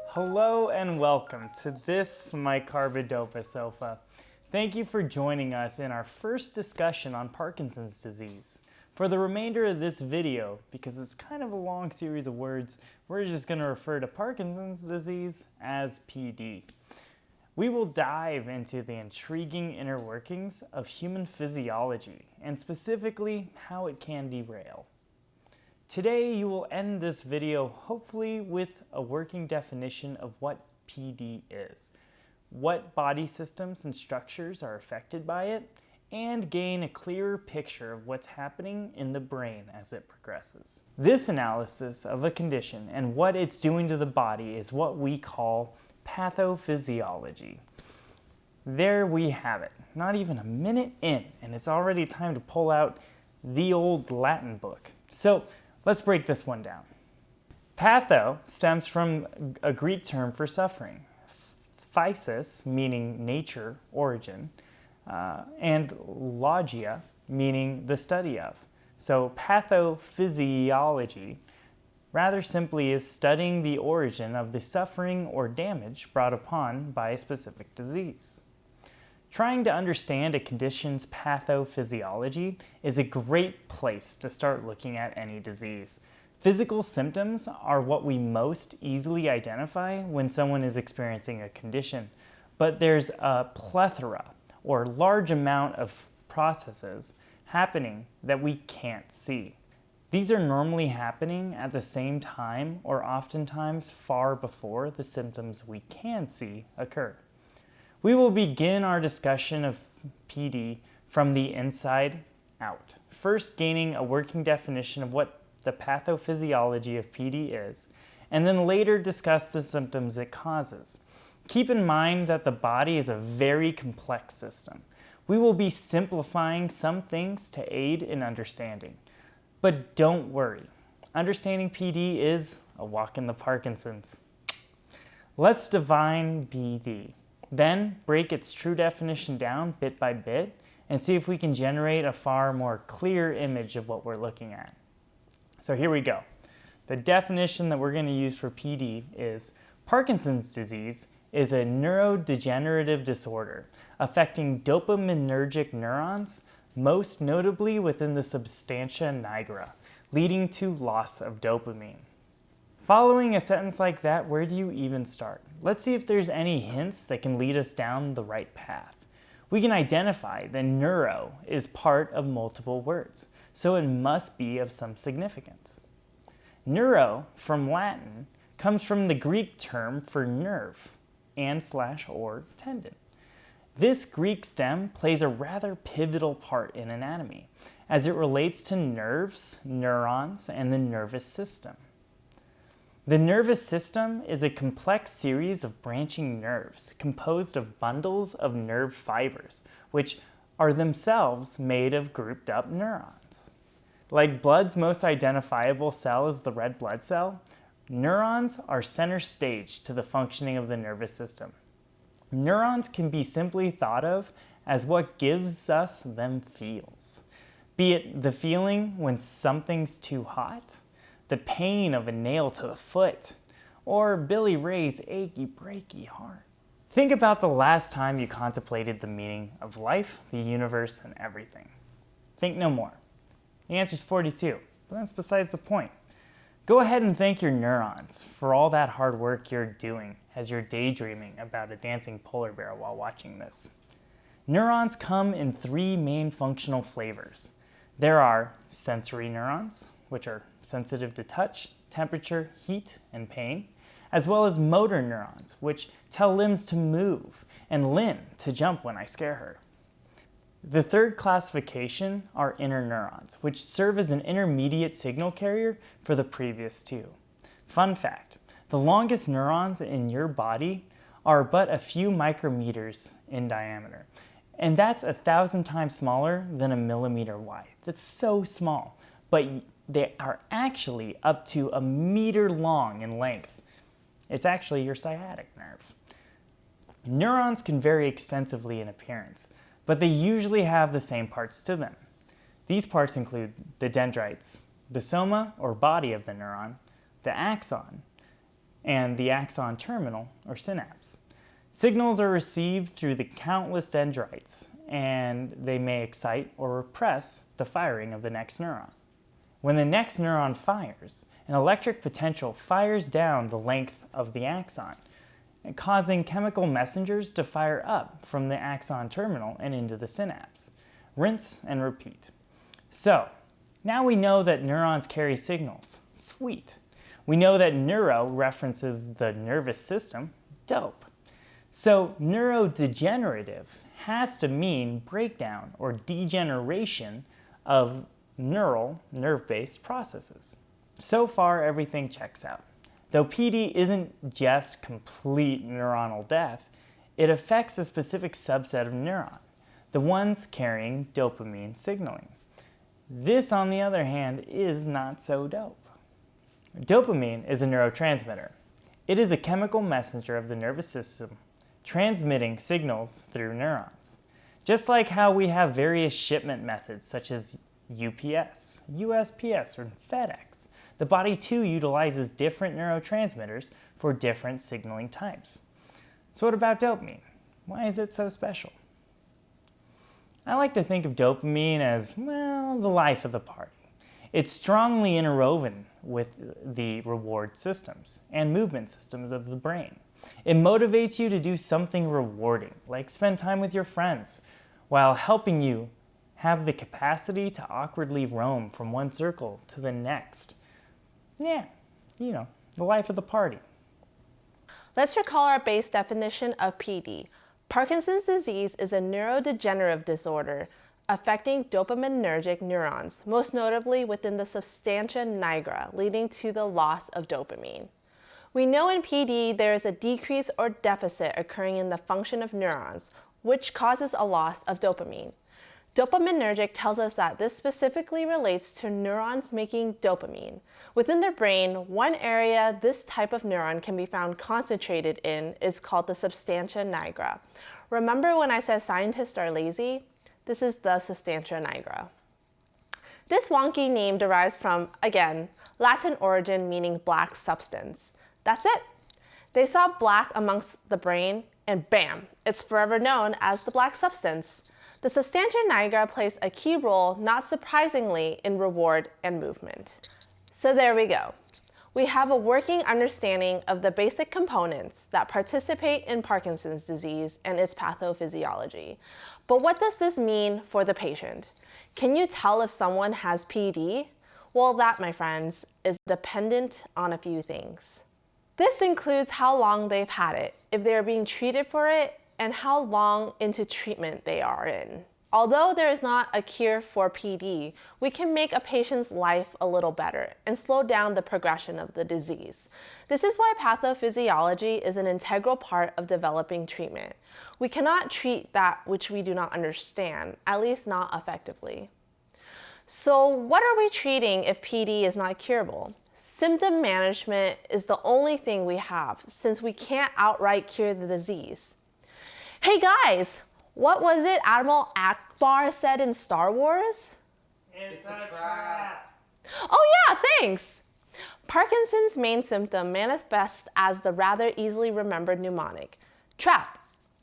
Hello and welcome to this, my Carbidopa sofa. Thank you for joining us in our first discussion on Parkinson's disease. For the remainder of this video, because it's kind of a long series of words, we're just going to refer to Parkinson's disease as PD. We will dive into the intriguing inner workings of human physiology, and specifically how it can derail. Today you will end this video hopefully with a working definition of what PD is, what body systems and structures are affected by it, and gain a clearer picture of what's happening in the brain as it progresses. This analysis of a condition and what it's doing to the body is what we call pathophysiology. There we have it, not even a minute in, and it's already time to pull out the old Latin book. So let's break this one down. Patho stems from a Greek term for suffering. Physis, meaning nature, origin, and logia, meaning the study of. So pathophysiology rather simply is studying the origin of the suffering or damage brought upon by a specific disease. Trying to understand a condition's pathophysiology is a great place to start looking at any disease. Physical symptoms are what we most easily identify when someone is experiencing a condition, but there's a plethora or large amount of processes happening that we can't see. These are normally happening at the same time or oftentimes far before the symptoms we can see occur. We will begin our discussion of PD from the inside out, first gaining a working definition of what the pathophysiology of PD is, and then later discuss the symptoms it causes. Keep in mind that the body is a very complex system. We will be simplifying some things to aid in understanding. But don't worry, understanding PD is a walk in the Parkinson's. Let's define PD. Then break its true definition down bit by bit and see if we can generate a far more clear image of what we're looking at. So here we go. The definition that we're going to use for PD is Parkinson's disease is a neurodegenerative disorder affecting dopaminergic neurons, most notably within the substantia nigra, leading to loss of dopamine. Following a sentence like that, where do you even start? Let's see if there's any hints that can lead us down the right path. We can identify that neuro is part of multiple words, so it must be of some significance. Neuro, from Latin, comes from the Greek term for nerve and/or tendon. This Greek stem plays a rather pivotal part in anatomy as it relates to nerves, neurons, and the nervous system. The nervous system is a complex series of branching nerves composed of bundles of nerve fibers, which are themselves made of grouped up neurons. Like blood's most identifiable cell is the red blood cell, neurons are center stage to the functioning of the nervous system. Neurons can be simply thought of as what gives us them feels, be it the feeling when something's too hot, the pain of a nail to the foot, or Billy Ray's achy breaky heart. Think about the last time you contemplated the meaning of life, the universe, and everything. Think no more. The answer's 42, but that's besides the point. Go ahead and thank your neurons for all that hard work you're doing as you're daydreaming about a dancing polar bear while watching this. Neurons come in three main functional flavors. There are sensory neurons, which are sensitive to touch, temperature, heat, and pain, as well as motor neurons, which tell limbs to move and Lynn to jump when I scare her. The third classification are interneurons, which serve as an intermediate signal carrier for the previous two. Fun fact, the longest neurons in your body are but a few micrometers in diameter, and that's 1,000 times smaller than a millimeter wide. That's so small, but they are actually up to a meter long in length. It's actually your sciatic nerve. Neurons can vary extensively in appearance, but they usually have the same parts to them. These parts include the dendrites, the soma or body of the neuron, the axon, and the axon terminal or synapse. Signals are received through the countless dendrites, and they may excite or repress the firing of the next neuron. When the next neuron fires, an electric potential fires down the length of the axon, causing chemical messengers to fire up from the axon terminal and into the synapse. Rinse and repeat. So, now we know that neurons carry signals. Sweet. We know that neuro references the nervous system. Dope. So, neurodegenerative has to mean breakdown or degeneration of nerve-based processes. So far, everything checks out. Though PD isn't just complete neuronal death, it affects a specific subset of neuron, the ones carrying dopamine signaling. This, on the other hand, is not so dope. Dopamine is a neurotransmitter. It is a chemical messenger of the nervous system, transmitting signals through neurons. Just like how we have various shipment methods such as UPS, USPS, or FedEx, the body too utilizes different neurotransmitters for different signaling types. So what about dopamine? Why is it so special? I like to think of dopamine as, well, the life of the party. It's strongly interwoven with the reward systems and movement systems of the brain. It motivates you to do something rewarding, like spend time with your friends, while helping you have the capacity to awkwardly roam from one circle to the next. Yeah, the life of the party. Let's recall our base definition of PD. Parkinson's disease is a neurodegenerative disorder affecting dopaminergic neurons, most notably within the substantia nigra, leading to the loss of dopamine. We know in PD there is a decrease or deficit occurring in the function of neurons, which causes a loss of dopamine. Dopaminergic tells us that this specifically relates to neurons making dopamine. Within the brain, one area this type of neuron can be found concentrated in is called the substantia nigra. Remember when I said scientists are lazy? This is the substantia nigra. This wonky name derives from, again, Latin origin meaning black substance. That's it. They saw black amongst the brain, and bam, it's forever known as the black substance. The substantia nigra plays a key role, not surprisingly, in reward and movement. So there we go. We have a working understanding of the basic components that participate in Parkinson's disease and its pathophysiology. But what does this mean for the patient? Can you tell if someone has PD? Well, that, my friends, is dependent on a few things. This includes how long they've had it, if they're being treated for it, and how long into treatment they are in. Although there is not a cure for PD, we can make a patient's life a little better and slow down the progression of the disease. This is why pathophysiology is an integral part of developing treatment. We cannot treat that which we do not understand, at least not effectively. So what are we treating if PD is not curable? Symptom management is the only thing we have, since we can't outright cure the disease. Hey guys, what was it Admiral Akbar said in Star Wars? It's a trap. Oh yeah, thanks. Parkinson's main symptom manifests as the rather easily remembered mnemonic, TRAP,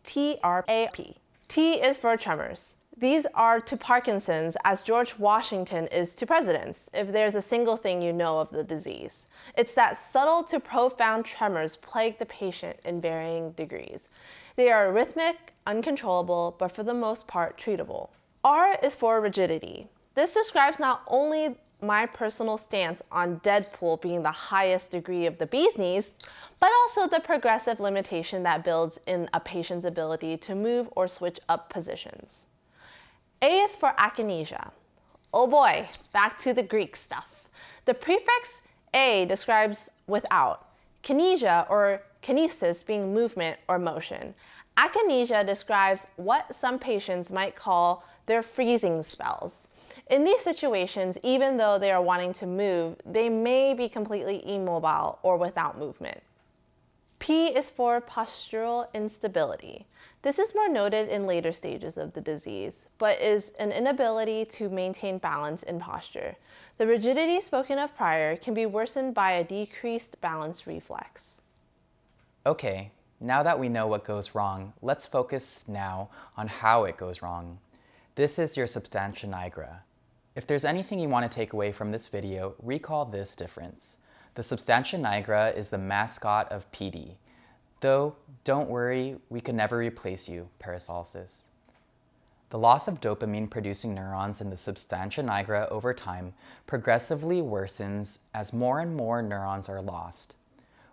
T-R-A-P. T is for tremors. These are to Parkinson's as George Washington is to presidents, if there's a single thing you know of the disease. It's that subtle to profound tremors plague the patient in varying degrees. They are rhythmic, uncontrollable, but for the most part treatable. R is for rigidity. This describes not only my personal stance on Deadpool being the highest degree of the bee's knees, but also the progressive limitation that builds in a patient's ability to move or switch up positions. A is for akinesia. Oh boy, back to the Greek stuff. The prefix A describes without, kinesia or kinesis being movement or motion. Akinesia describes what some patients might call their freezing spells. In these situations, even though they are wanting to move, they may be completely immobile or without movement. P is for postural instability. This is more noted in later stages of the disease, but is an inability to maintain balance in posture. The rigidity spoken of prior can be worsened by a decreased balance reflex. Okay, now that we know what goes wrong, let's focus now on how it goes wrong. This is your substantia nigra. If there's anything you want to take away from this video, recall this difference. The substantia nigra is the mascot of PD. Though, don't worry, we can never replace you, Paracelsus. The loss of dopamine-producing neurons in the substantia nigra over time progressively worsens as more and more neurons are lost.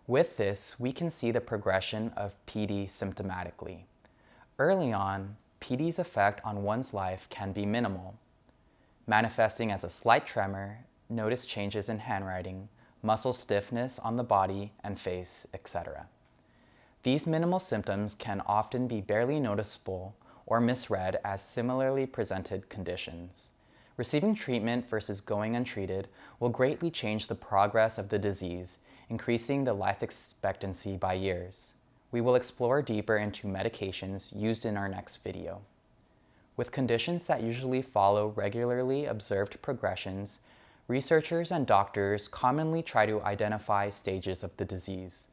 With this, we can see the progression of PD symptomatically. Early on, PD's effect on one's life can be minimal, manifesting as a slight tremor, notice changes in handwriting, muscle stiffness on the body and face, etc. These minimal symptoms can often be barely noticeable or misread as similarly presented conditions. Receiving treatment versus going untreated will greatly change the progress of the disease, increasing the life expectancy by years. We will explore deeper into medications used in our next video. With conditions that usually follow regularly observed progressions, researchers and doctors commonly try to identify stages of the disease.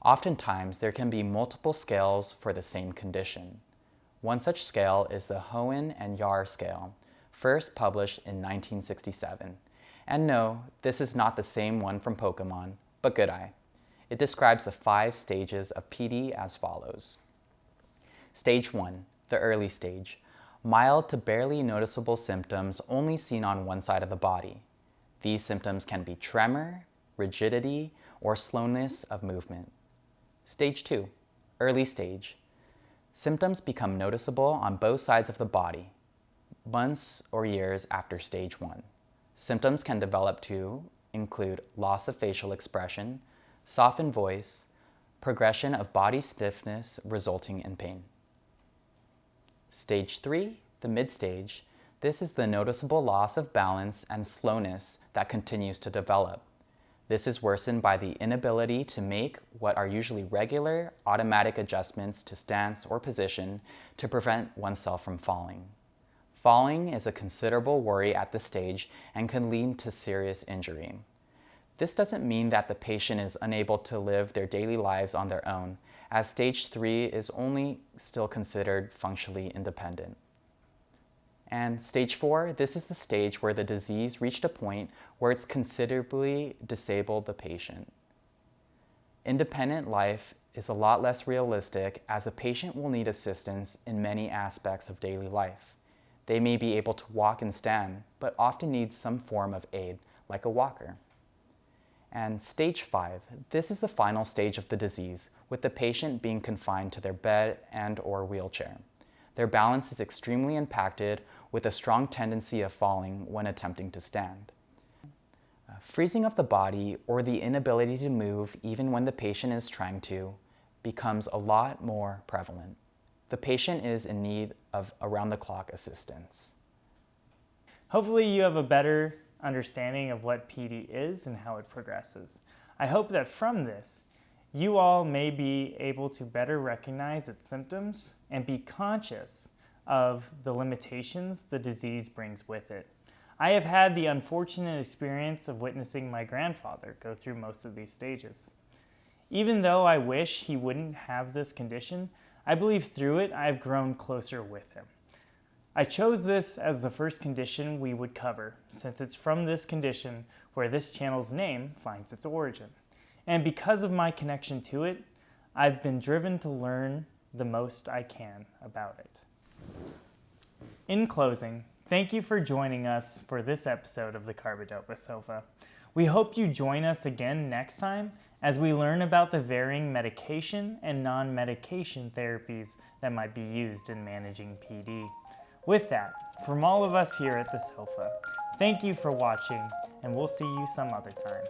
Oftentimes, there can be multiple scales for the same condition. One such scale is the Hoehn and Yahr scale, first published in 1967. And no, this is not the same one from Pokemon, but good eye. It describes the 5 stages of PD as follows. Stage 1, the early stage. Mild to barely noticeable symptoms only seen on one side of the body. These symptoms can be tremor, rigidity, or slowness of movement. Stage 2, early stage. Symptoms become noticeable on both sides of the body, months or years after stage 1. Symptoms can develop to include loss of facial expression, softened voice, progression of body stiffness resulting in pain. Stage 3, the mid-stage. This is the noticeable loss of balance and slowness that continues to develop. This is worsened by the inability to make what are usually regular, automatic adjustments to stance or position to prevent oneself from falling. Falling is a considerable worry at this stage and can lead to serious injury. This doesn't mean that the patient is unable to live their daily lives on their own, as stage 3 is only still considered functionally independent. And stage 4, this is the stage where the disease reached a point where it's considerably disabled the patient. Independent life is a lot less realistic as the patient will need assistance in many aspects of daily life. They may be able to walk and stand, but often need some form of aid, like a walker. And stage 5, this is the final stage of the disease, with the patient being confined to their bed and/or wheelchair. Their balance is extremely impacted, with a strong tendency of falling when attempting to stand. Freezing of the body or the inability to move even when the patient is trying to becomes a lot more prevalent. The patient is in need of around-the-clock assistance. Hopefully you have a better understanding of what PD is and how it progresses. I hope that from this, you all may be able to better recognize its symptoms and be conscious of the limitations the disease brings with it. I have had the unfortunate experience of witnessing my grandfather go through most of these stages. Even though I wish he wouldn't have this condition, I believe through it I've grown closer with him. I chose this as the first condition we would cover, since it's from this condition where this channel's name finds its origin. And because of my connection to it, I've been driven to learn the most I can about it. In closing, thank you for joining us for this episode of the Carbidopa Sofa. We hope you join us again next time as we learn about the varying medication and non-medication therapies that might be used in managing PD. With that, from all of us here at the Sofa, thank you for watching, and we'll see you some other time.